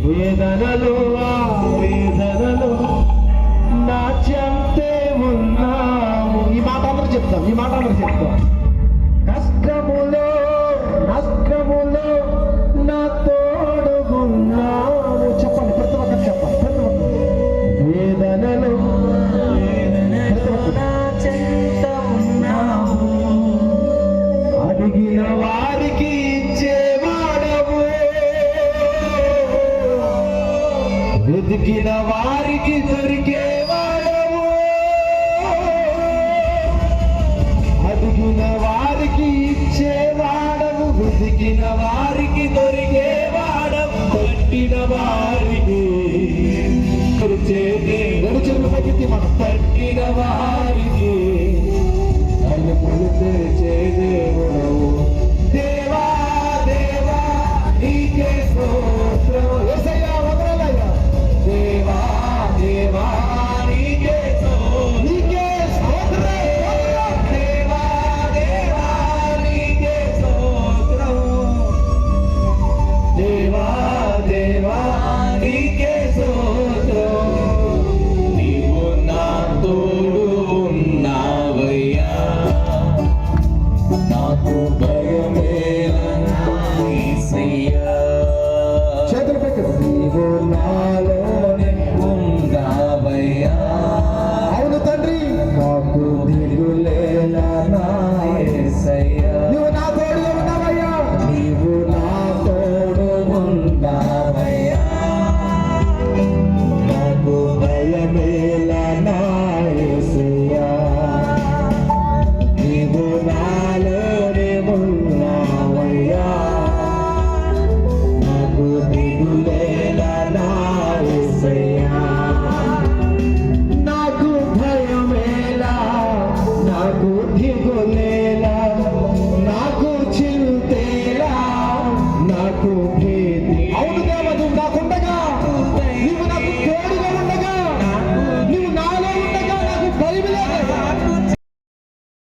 వేదనలు వేదనలు నా చెంతే ఉన్నావు. ఈ మాట అందరూ చెప్తాం. కష్టములో నష్టములో నా తోడుగున్నావు. చెప్పండి, ప్రతి ఒక్కరు చెప్పండి. వేదనలు అడిగిన వారికి ఇచ్చేవాడవు, వెతికిన వారికి దొరికేవాడవు, అడిగిన వారికి ఇచ్చేవాడవు, వెతికిన వారికి దొరికేవాడవు, పట్టిన వారికి పట్టిన వారికి చేదేవుడవు. దేవా దేవా నీకే స్తోత్రం. యేసయ్యా వదలయ్యా. దేవా దేవా నీకే స్తోత్రం. దేవా దేవా నీకే స్తోత్రం. దేవా దేవా నీకే స్తోత్రం. నీవు నా తోడు ఉన్నావయ్యా, నాకు భయమేలా యేసయ్యా. చేతులు పెట్టు. నీవు నాలో